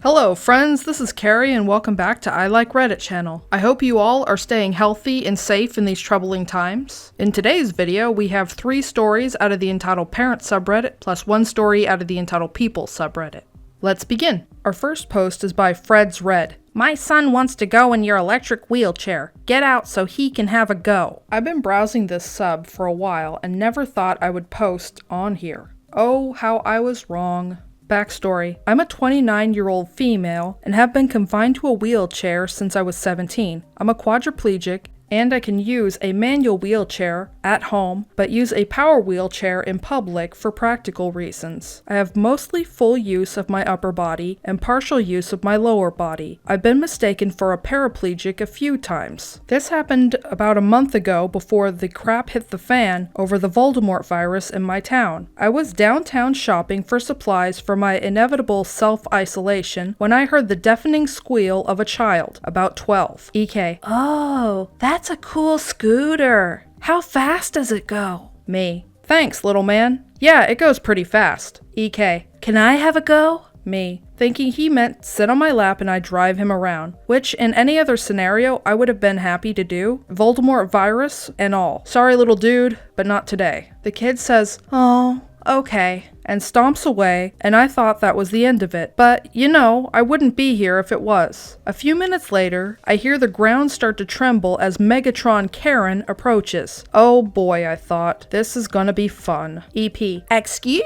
Hello friends, this is Carrie and welcome back to I Like Reddit channel. I hope you all are staying healthy and safe in these troubling times. In today's video, we have 3 stories out of the Entitled Parents subreddit, plus 1 story out of the Entitled People subreddit. Let's begin. Our first post is by Fred's Red. My son wants to go in your electric wheelchair. Get out so he can have a go. I've been browsing this sub for a while and never thought I would post on here. Oh, how I was wrong. Backstory. I'm a 29-year-old female and have been confined to a wheelchair since I was 17. I'm a quadriplegic and I can use a manual wheelchair at home, but use a power wheelchair in public for practical reasons. I have mostly full use of my upper body and partial use of my lower body. I've been mistaken for a paraplegic a few times. This happened about a month ago before the crap hit the fan over the Voldemort virus in my town. I was downtown shopping for supplies for my inevitable self-isolation when I heard the deafening squeal of a child, about 12. EK. Oh, that's a cool scooter. How fast does it go? Me. Thanks, little man. Yeah, it goes pretty fast. EK. Can I have a go? Me. Thinking he meant sit on my lap and I'd drive him around, which in any other scenario I would have been happy to do. Voldemort virus and all. Sorry little dude, but not today. The kid says, oh, okay, and stomps away, and I thought that was the end of it. But, you know, I wouldn't be here if it was. A few minutes later, I hear the ground start to tremble as Megatron Karen approaches. Oh boy, I thought, this is gonna be fun. EP. Excuse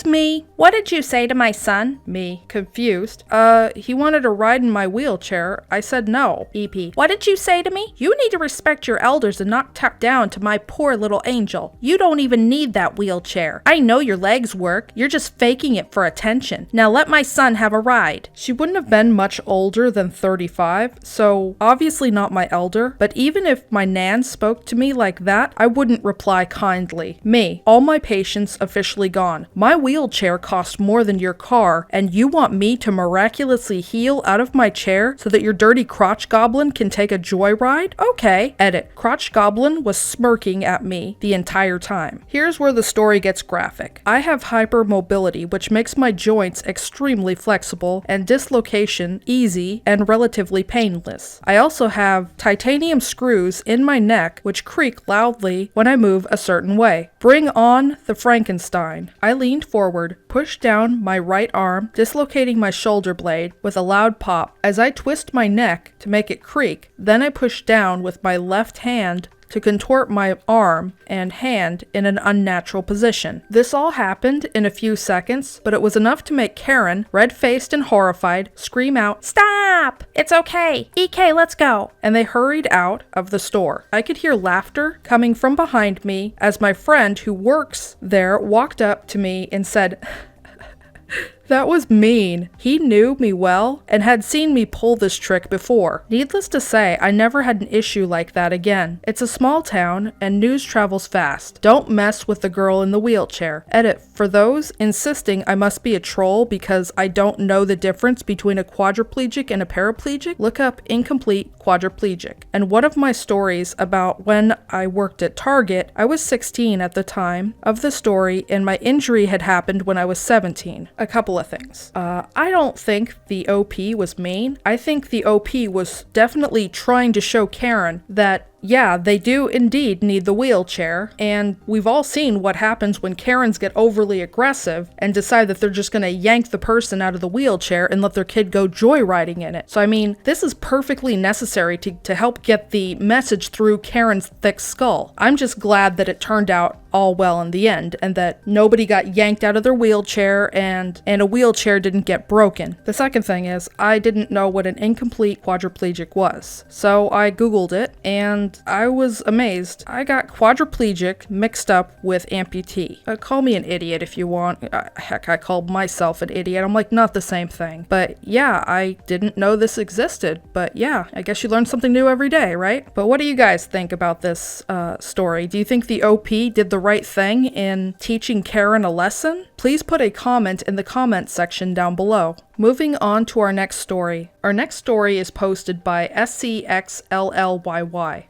me, what did you say to my son? Me. Confused. He wanted to ride in my wheelchair. I said no. EP. What did you say to me? You need to respect your elders and not talk down to my poor little angel. You don't even need that wheelchair. I know your legs work. You're just faking it for attention. Now let my son have a ride. She wouldn't have been much older than 35, so obviously not my elder, but even if my nan spoke to me like that, I wouldn't reply kindly. Me. All my patience officially gone. My wheelchair cost more than your car, and you want me to miraculously heal out of my chair so that your dirty crotch goblin can take a joyride? Okay. Edit. Crotch goblin was smirking at me the entire time. Here's where the story gets graphic. I have hypermobility, which makes my joints extremely flexible and dislocation easy and relatively painless. I also have titanium screws in my neck which creak loudly when I move a certain way. Bring on the Frankenstein. I leaned forward, pushed down my right arm, dislocating my shoulder blade with a loud pop. As I twist my neck to make it creak, then I push down with my left hand to contort my arm and hand in an unnatural position. This all happened in a few seconds, but it was enough to make Karen, red-faced and horrified, scream out, "Stop! It's okay! EK, let's go!" And they hurried out of the store. I could hear laughter coming from behind me as my friend who works there walked up to me and said, that was mean. He knew me well and had seen me pull this trick before. Needless to say, I never had an issue like that again. It's a small town and news travels fast. Don't mess with the girl in the wheelchair. Edit. For those insisting I must be a troll because I don't know the difference between a quadriplegic and a paraplegic, look up incomplete quadriplegic. And one of my stories about when I worked at Target, I was 16 at the time of the story and my injury had happened when I was 17. A couple of things. I don't think the OP was mean. I think the OP was definitely trying to show Karen that yeah, they do indeed need the wheelchair, and we've all seen what happens when Karens get overly aggressive and decide that they're just gonna yank the person out of the wheelchair and let their kid go joyriding in it. So I mean, this is perfectly necessary to help get the message through Karen's thick skull. I'm just glad that it turned out all well in the end, and that nobody got yanked out of their wheelchair and a wheelchair didn't get broken. The second thing is, I didn't know what an incomplete quadriplegic was. So I Googled it, and I was amazed. I got quadriplegic mixed up with amputee. Call me an idiot if you want. Heck, I called myself an idiot. I'm like, not the same thing. But yeah, I didn't know this existed. But yeah, I guess you learn something new every day, right? But what do you guys think about this story? Do you think the OP did the right thing in teaching Karen a lesson? Please put a comment in the comment section down below. Moving on to our next story. Our next story is posted by SCXLLYY.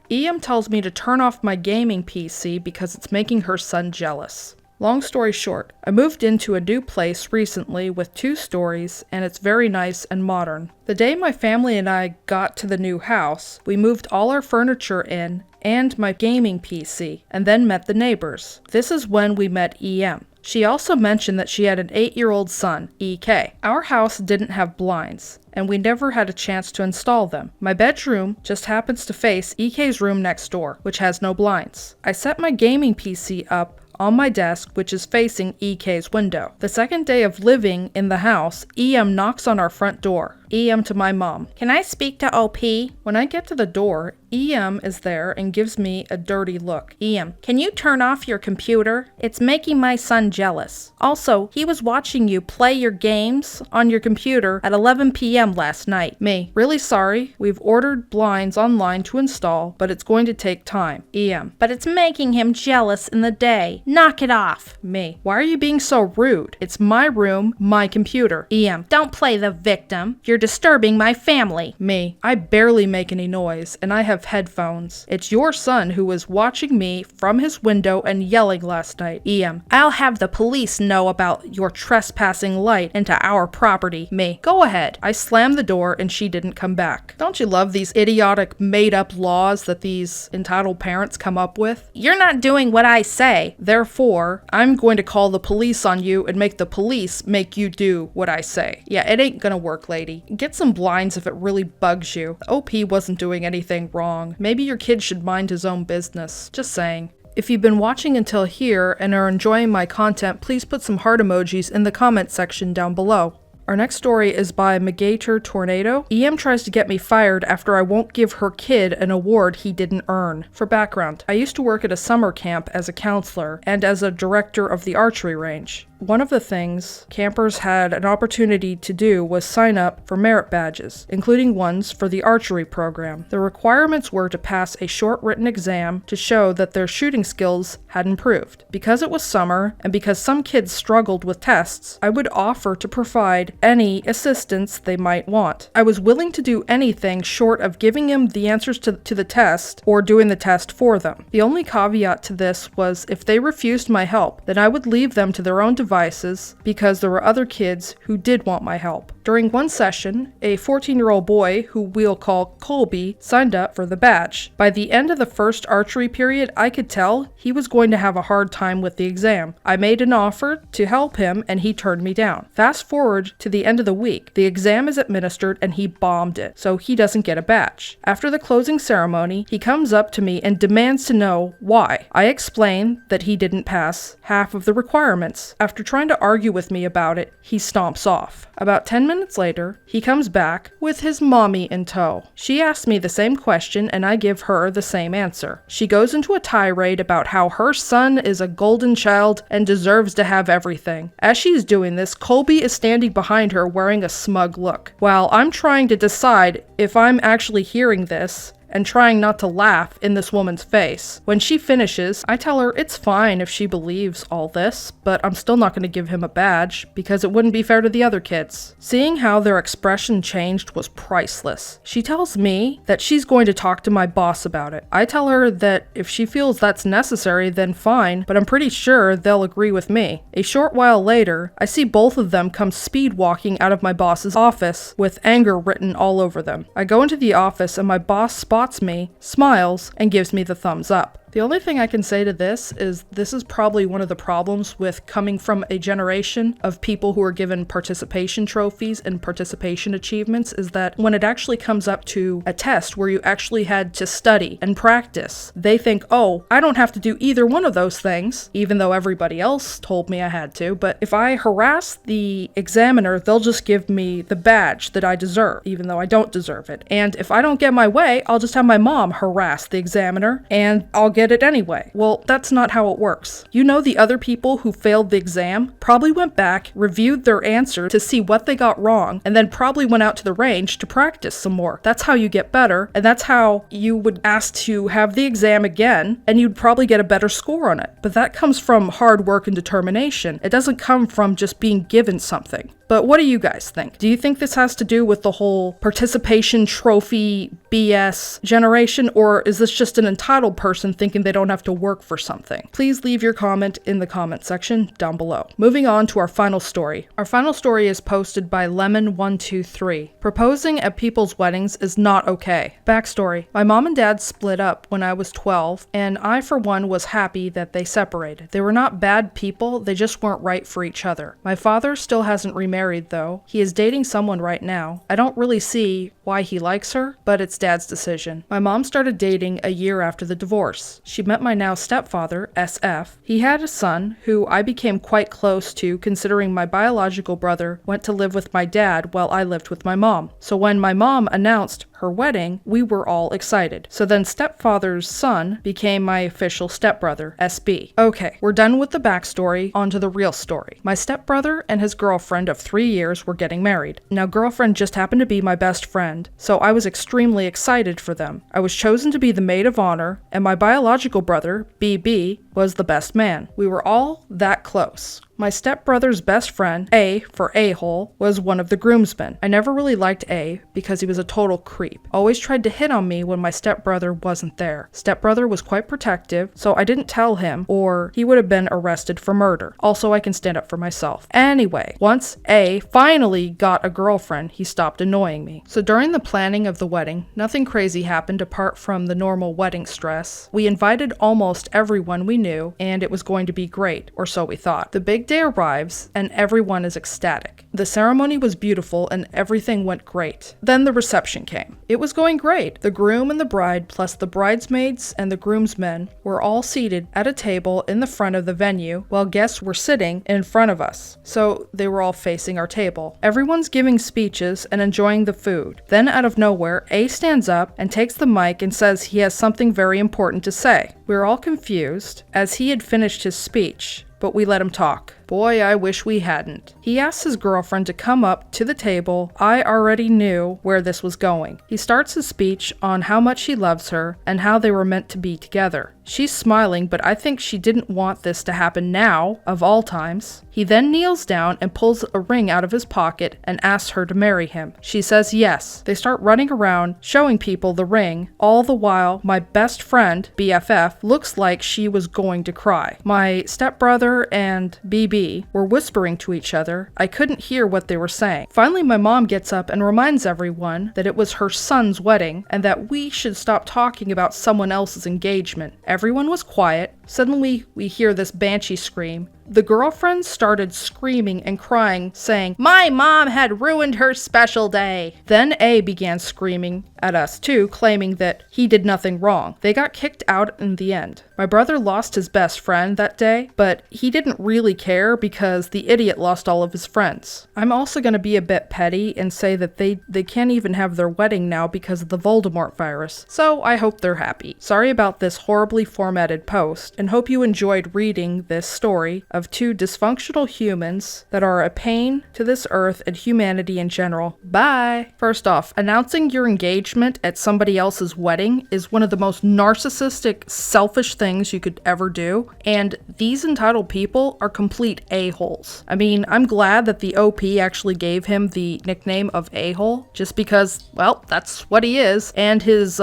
EM tells me to turn off my gaming PC because it's making her son jealous. Long story short, I moved into a new place recently with 2 stories, and it's very nice and modern. The day my family and I got to the new house, we moved all our furniture in and my gaming PC, and then met the neighbors. This is when we met EM. She also mentioned that she had an 8-year-old son, EK. Our house didn't have blinds, and we never had a chance to install them. My bedroom just happens to face EK's room next door, which has no blinds. I set my gaming PC up on my desk, which is facing EK's window. The second day of living in the house, EM knocks on our front door. EM to my mom, "Can I speak to OP?" When I get to the door, EM is there and gives me a dirty look. EM, "Can you turn off your computer? It's making my son jealous. Also, he was watching you play your games on your computer at 11 p.m. last night." Me, "Really sorry. We've ordered blinds online to install, but it's going to take time." EM, "But it's making him jealous in the day. Knock it off." Me, "Why are you being so rude? It's my room, my computer." EM, "Don't play the victim. You're disturbing my family." Me, "I barely make any noise, and I have headphones. It's your son who was watching me from his window and yelling last night." EM, "I'll have the police know about your trespassing light into our property." Me, "Go ahead." I slammed the door and she didn't come back. Don't you love these idiotic made-up laws that these entitled parents come up with? "You're not doing what I say. Therefore, I'm going to call the police on you and make the police make you do what I say." Yeah, it ain't gonna work, lady. Get some blinds if it really bugs you. The OP wasn't doing anything wrong. Maybe your kid should mind his own business. Just saying. If you've been watching until here and are enjoying my content, please put some heart emojis in the comment section down below. Our next story is by Megator Tornado. EM tries to get me fired after I won't give her kid an award he didn't earn. For background, I used to work at a summer camp as a counselor and as a director of the archery range. One of the things campers had an opportunity to do was sign up for merit badges, including ones for the archery program. The requirements were to pass a short written exam to show that their shooting skills had improved. Because it was summer, and because some kids struggled with tests, I would offer to provide any assistance they might want. I was willing to do anything short of giving them the answers to the test or doing the test for them. The only caveat to this was if they refused my help, then I would leave them to their own devices because there were other kids who did want my help. During one session, a 14-year-old boy, who we'll call Colby, signed up for the badge. By the end of the first archery period, I could tell he was going to have a hard time with the exam. I made an offer to help him and he turned me down. Fast forward to the end of the week. The exam is administered and he bombed it, so he doesn't get a badge. After the closing ceremony, he comes up to me and demands to know why. I explain that he didn't pass half of the requirements. After trying to argue with me about it, he stomps off. About 10 minutes later, he comes back with his mommy in tow. She asks me the same question and I give her the same answer. She goes into a tirade about how her son is a golden child and deserves to have everything. As she's doing this, Colby is standing behind her wearing a smug look. While I'm trying to decide if I'm actually hearing this and trying not to laugh in this woman's face. When she finishes, I tell her it's fine if she believes all this, but I'm still not going to give him a badge because it wouldn't be fair to the other kids. Seeing how their expression changed was priceless. She tells me that she's going to talk to my boss about it. I tell her that if she feels that's necessary, then fine, but I'm pretty sure they'll agree with me. A short while later, I see both of them come speed walking out of my boss's office with anger written all over them. I go into the office and my boss spots me, smiles, and gives me the thumbs up. The only thing I can say to this is probably one of the problems with coming from a generation of people who are given participation trophies and participation achievements, is that when it actually comes up to a test where you actually had to study and practice, they think, oh, I don't have to do either one of those things, even though everybody else told me I had to. But if I harass the examiner, they'll just give me the badge that I deserve, even though I don't deserve it. And if I don't get my way, I'll just have my mom harass the examiner and I'll get it anyway. Well, that's not how it works. You know, the other people who failed the exam probably went back, reviewed their answer to see what they got wrong, and then probably went out to the range to practice some more. That's how you get better, and that's how you would ask to have the exam again, and you'd probably get a better score on it. But that comes from hard work and determination. It doesn't come from just being given something. But what do you guys think? Do you think this has to do with the whole participation trophy BS generation, or is this just an entitled person thinking thinking they don't have to work for something. Please leave your comment in the comment section down below. Moving on to our final story. Our final story is posted by Lemon123. Proposing at people's weddings is not okay. Backstory. My mom and dad split up when I was 12, and I for one was happy that they separated. They were not bad people, they just weren't right for each other. My father still hasn't remarried though. He is dating someone right now. I don't really see why he likes her, but it's dad's decision. My mom started dating a year after the divorce. She met my now stepfather, SF. He had a son who I became quite close to, considering my biological brother went to live with my dad while I lived with my mom. So when my mom announced her wedding, we were all excited. So then stepfather's son became my official stepbrother, SB. Okay, we're done with the backstory, on to the real story. My stepbrother and his girlfriend of 3 years were getting married. Now, girlfriend just happened to be my best friend, so I was extremely excited for them. I was chosen to be the maid of honor, and my biological brother, BB, was the best man. We were all that close. My stepbrother's best friend, A for A-hole, was one of the groomsmen. I never really liked A because he was a total creep. Always tried to hit on me when my stepbrother wasn't there. Stepbrother was quite protective, so I didn't tell him or he would have been arrested for murder. Also, I can stand up for myself. Anyway, once A finally got a girlfriend, he stopped annoying me. So during the planning of the wedding, nothing crazy happened apart from the normal wedding stress. We invited almost everyone we knew, and it was going to be great, or so we thought. The big day arrives, and everyone is ecstatic. The ceremony was beautiful, and everything went great. Then the reception came. It was going great. The groom and the bride, plus the bridesmaids and the groomsmen, were all seated at a table in the front of the venue, while guests were sitting in front of us. So they were all facing our table. Everyone's giving speeches and enjoying the food. Then out of nowhere, A stands up and takes the mic and says he has something very important to say. We were all confused, as he had finished his speech, but we let him talk. Boy, I wish we hadn't. He asked his girlfriend to come up to the table. I already knew where this was going. He starts his speech on how much he loves her and how they were meant to be together. She's smiling, but I think she didn't want this to happen now, of all times. He then kneels down and pulls a ring out of his pocket and asks her to marry him. She says yes. They start running around, showing people the ring. All the while, my best friend, BFF, looks like she was going to cry. My stepbrother and BB were whispering to each other. I couldn't hear what they were saying. Finally, my mom gets up and reminds everyone that it was her son's wedding and that we should stop talking about someone else's engagement. Everyone was quiet. Suddenly, we hear this banshee scream. The girlfriend started screaming and crying, saying, "My mom had ruined her special day." Then A began screaming at us too, claiming that he did nothing wrong. They got kicked out in the end. My brother lost his best friend that day, but he didn't really care because the idiot lost all of his friends. I'm also going to be a bit petty and say that they can't even have their wedding now because of the Voldemort virus, so I hope they're happy. Sorry about this horribly formatted post, and hope you enjoyed reading this story of two dysfunctional humans that are a pain to this earth and humanity in general. Bye! First off, announcing your engagement at somebody else's wedding is one of the most narcissistic, selfish things you could ever do, and these entitled people are complete a-holes. I mean, I'm glad that the OP actually gave him the nickname of a-hole, just because, well, that's what he is, and his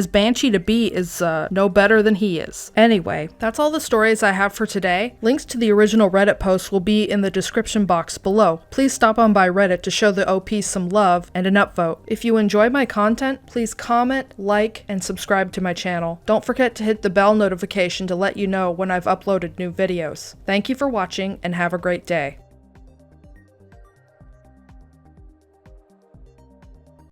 Banshee to be is no better than he is. Anyway, that's all the stories I have for today. Links to the original Reddit posts will be in the description box below. Please stop on by Reddit to show the OP some love and an upvote. If you enjoy my content, please comment, like, and subscribe to my channel. Don't forget to hit the bell notification to let you know when I've uploaded new videos. Thank you for watching and have a great day.